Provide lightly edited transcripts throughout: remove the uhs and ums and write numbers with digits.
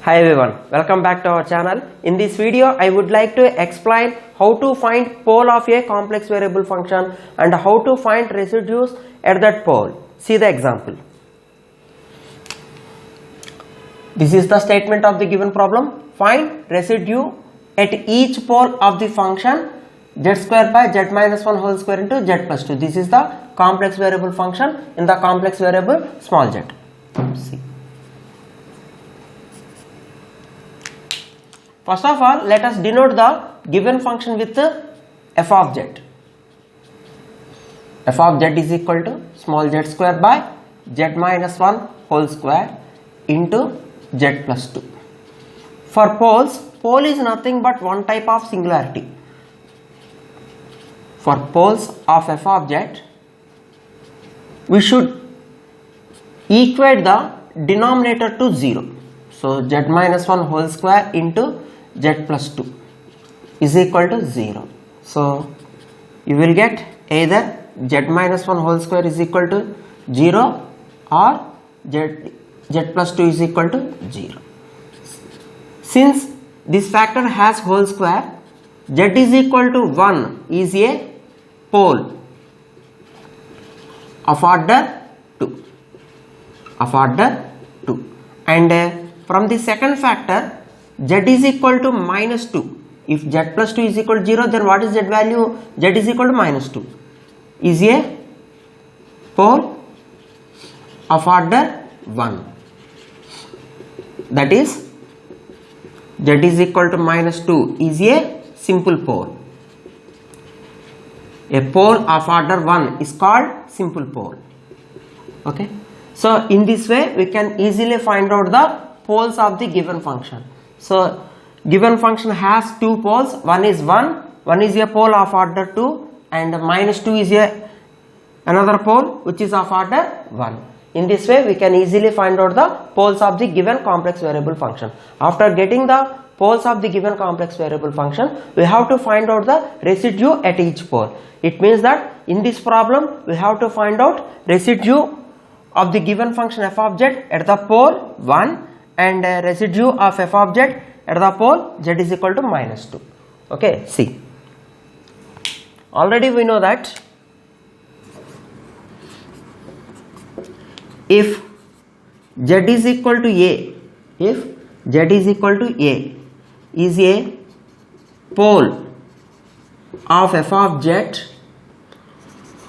Hi everyone, welcome back to our channel. In this video, I would like to explain how to find pole of a complex variable function and how to find residues at that pole. See the example. This is the statement of the given problem. Find residue at each pole of the function z square by z minus 1 whole square into z plus 2. This is the complex variable function in the complex variable small z. See. First of all, let us denote the given function with f of z. F of z is equal to small z square by z minus 1 whole square into z plus 2. For poles, pole is nothing but one type of singularity. For poles of f of z, we should equate the denominator to 0. So z minus 1 whole square into z plus 2 is equal to 0. So you will get either z minus 1 whole square is equal to 0 or z plus 2 is equal to 0. Since this factor has whole square, z is equal to 1 is a pole of order 2. And from the second factor, z is equal to minus 2. If z plus 2 is equal to 0, then what is z value? Z is equal to minus 2 is a pole of order 1. That is, z is equal to minus 2 is a simple pole. A pole of order 1 is called simple pole. Okay. So in this way, we can easily find out the poles of the given function. So given function has two poles, one is a pole of order 2 and minus 2 is another pole which is of order 1. In this way we can easily find out the poles of the given complex variable function. After getting the poles of the given complex variable function, we have to find out the residue at each pole. It means that in this problem we have to find out residue of the given function f of z at the pole 1 and residue of f of z at the pole z is equal to minus 2. Okay, see. Already we know that if z is equal to a, is a pole of f of z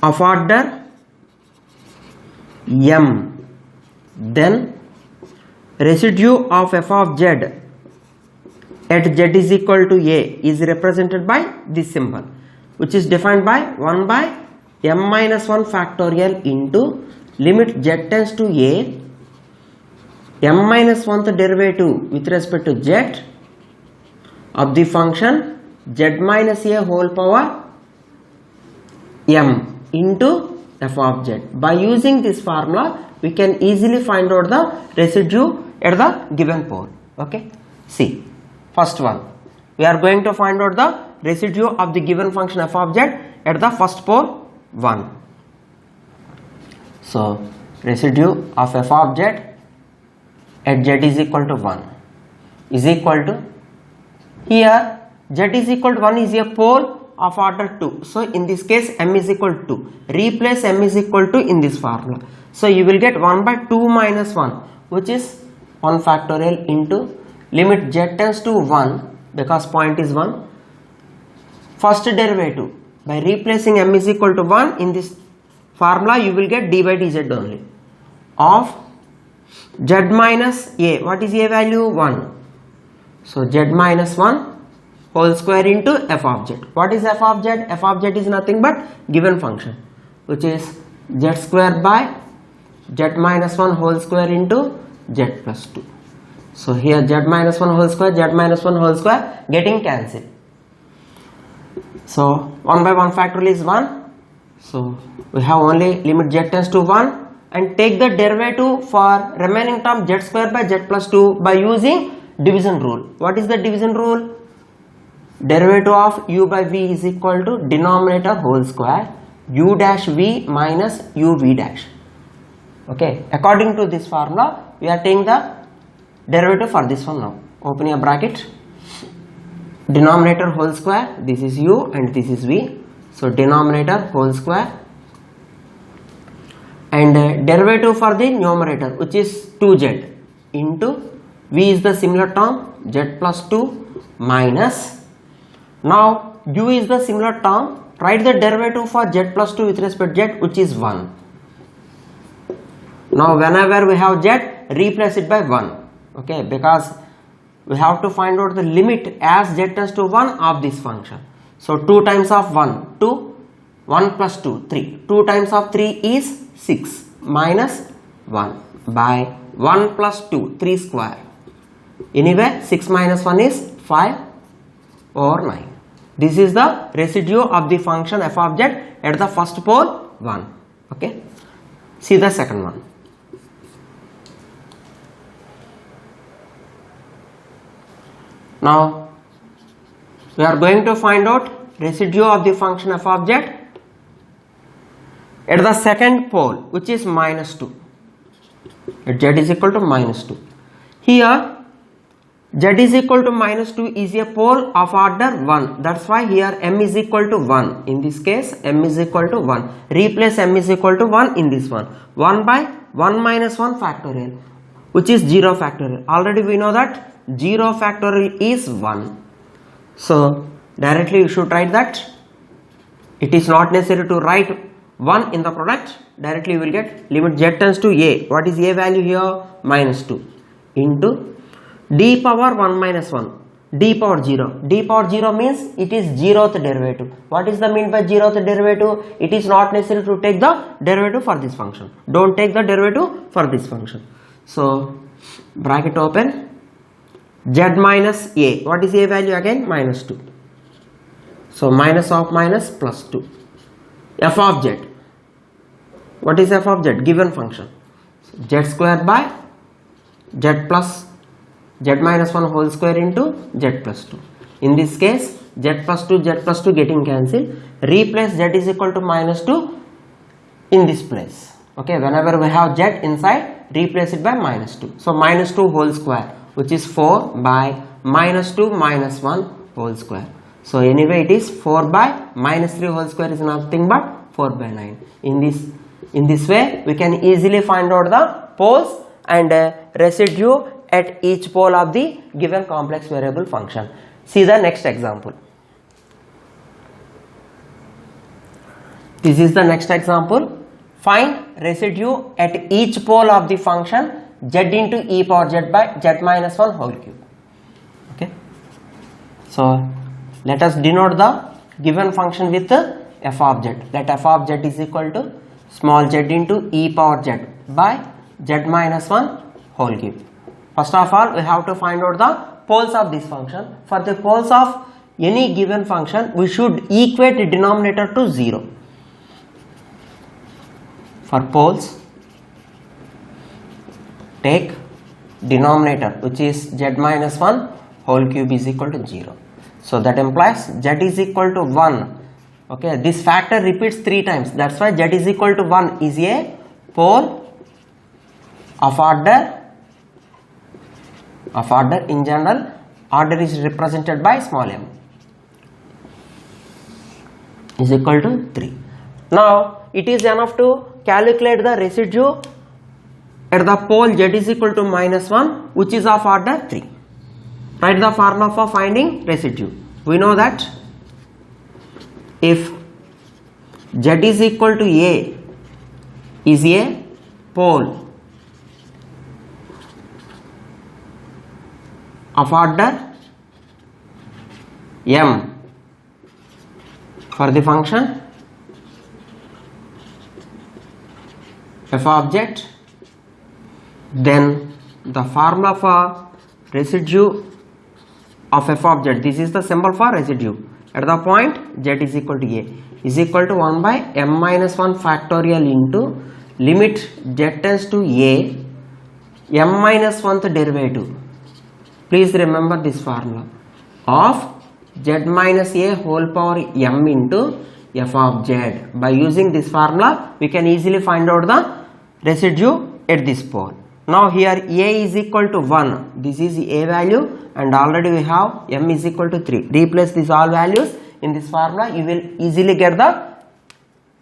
of order m, then residue of f of z at z is equal to a is represented by this symbol, which is defined by 1 by m minus 1 factorial into limit z tends to a, m minus 1th derivative with respect to z of the function z minus a whole power m into f of z. By using this formula, we can easily find out the residue at the given pole. Okay, see, first one, we are going to find out the residue of the given function f of z at the first pole 1. So residue of f of z at z is equal to 1 is equal to, here z is equal to 1 is a pole of order 2. So in this case m is equal to 2. Replace m is equal to in this formula. So you will get 1 by 2 minus 1, which is 1 factorial into limit z tends to 1 because point is 1. First derivative, by replacing m is equal to 1 in this formula, you will get d by dz only of z minus a. What is a value? 1. So z minus 1 whole square into f of z. What is f of z? F of z is nothing but given function, which is z square by z minus 1 whole square into z plus 2. So here z minus 1 whole square, z minus 1 whole square getting cancelled. So 1 by 1 factorial is 1. So we have only limit z tends to 1 and take the derivative for remaining term z square by z plus 2 by using division rule. What is the division rule? Derivative of u by v is equal to denominator whole square u dash v minus u v dash. Okay, according to this formula, we are taking the derivative for this one now. Open your bracket. Denominator whole square, this is u and this is v. So denominator whole square, and derivative for the numerator, which is 2z, into v is the similar term, z plus 2 minus, now u is the similar term, write the derivative for z plus 2 with respect to z, which is 1. Now whenever we have z, replace it by 1, okay, because we have to find out the limit as z tends to 1 of this function. So 2 times of 1, 2, 1 plus 2, 3. 2 times of 3 is 6 minus 1 by 1 plus 2, 3 square. Anyway, 6 minus 1 is 5 over 9. This is the residue of the function f of z at the first pole 1. Okay. See the second one. Now we are going to find out residue of the function f of z at the second pole, which is minus 2. At z is equal to minus 2. Here z is equal to minus 2 is a pole of order 1. That's why here m is equal to 1. In this case m is equal to 1. Replace m is equal to 1 in this one. 1 by 1 minus 1 factorial, which is 0 factorial. Already we know that 0 factorial is 1. So directly you should write that. It is not necessary to write 1 in the product. Directly you will get limit z tends to a. What is a value here? Minus 2 into d power 1 minus 1, d power 0. D power 0 means it is 0th derivative. What is the mean by 0th derivative? It is not necessary to take the derivative for this function. Don't take the derivative for this function. So bracket open, z minus a. What is a value again? Minus 2. So minus of minus plus 2. F of z. What is f of z? Given function. So z square by z plus z minus 1 whole square into z plus 2. In this case z plus 2 getting cancelled. Replace z is equal to minus 2 in this place. Okay, whenever we have z inside, replace it by minus 2. So minus 2 whole square, which is 4 by minus 2 minus 1 whole square. So anyway it is 4 by minus 3 whole square is nothing but 4 by 9. In this way we can easily find out the poles and residue at each pole of the given complex variable function. See the next example. This is the next example. Find residue at each pole of the function z into e power z by z minus 1 whole cube. Okay. So let us denote the given function with f of z. Let f of z is equal to small z into e power z by z minus 1 whole cube. First of all, we have to find out the poles of this function. For the poles of any given function, we should equate the denominator to 0. For poles, take denominator, which is z minus 1 whole cube is equal to 0. So that implies z is equal to 1. Okay, this factor repeats 3 times. That's why z is equal to 1 is a pole of order. In general, order is represented by small m, is equal to 3. Now it is enough to calculate the residue at the pole z is equal to minus 1, which is of order 3. Write the formula for finding residue. We know that if z is equal to a is a pole of order m for the function f of z, then the formula for residue of f of z, this is the symbol for residue at the point z is equal to a, is equal to 1 by m minus 1 factorial into limit z tends to a, m minus 1th derivative. Please remember this formula of z minus a whole power m into f of z. By using this formula, we can easily find out the residue at this pole. Now here a is equal to 1. This is a value and already we have m is equal to 3. Replace these all values in this formula. You will easily get the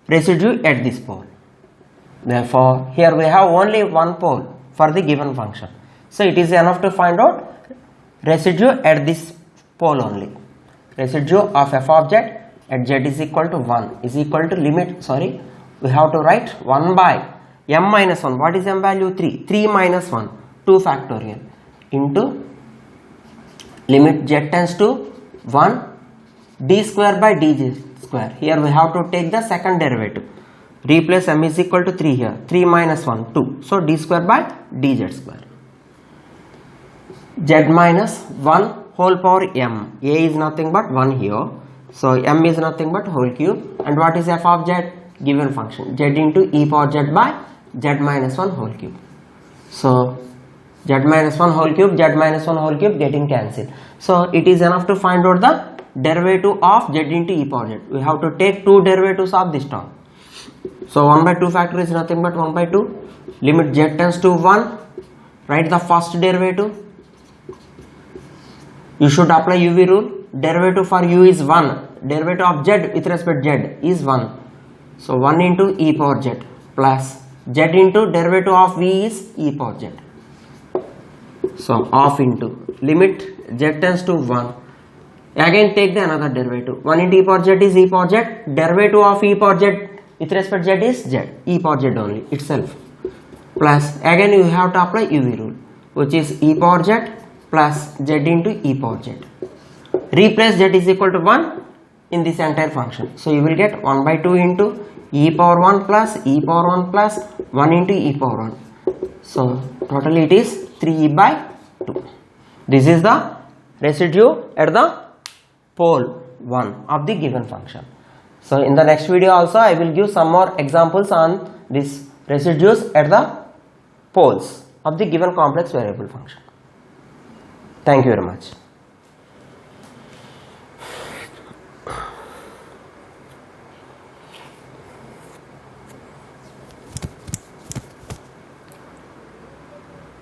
residue at this pole. Therefore, here we have only one pole for the given function. So it is enough to find out residue at this pole only. Residue of f of z at z is equal to 1 is equal to limit, we have to write 1 by m minus 1. What is m value? 3. 3 minus 1, 2 factorial into limit z tends to 1 d square by dz square. Here we have to take the second derivative. Replace m is equal to 3 here. 3 minus 1, 2. So d square by dz square. Z minus 1 whole power m. A is nothing but 1 here. So m is nothing but whole cube. And what is f of z? Given function. Z into e power z by z minus 1 whole cube. So z minus 1 whole cube, z minus 1 whole cube getting cancelled. So it is enough to find out the derivative of z into e power z. We have to take two derivatives of this term. So 1 by 2 factor is nothing but 1 by 2. Limit z tends to 1. Write the first derivative. You should apply UV rule. Derivative for u is 1. Derivative of z with respect to z is 1. So 1 into e power z plus z into derivative of v is e power z. So off into limit z tends to 1. Again take the another derivative. 1 into e power z is e power z. Derivative of e power z with respect to z is z. E power z only itself. Plus again you have to apply UV rule, which is e power z plus z into e power z. Replace z is equal to 1 in this entire function. So you will get 1 by 2 into e power 1 plus e power 1 plus 1 into e power 1. So totally it is 3 by 2. This is the residue at the pole 1 of the given function. So in the next video also I will give some more examples on this residues at the poles of the given complex variable function. Thank you very much.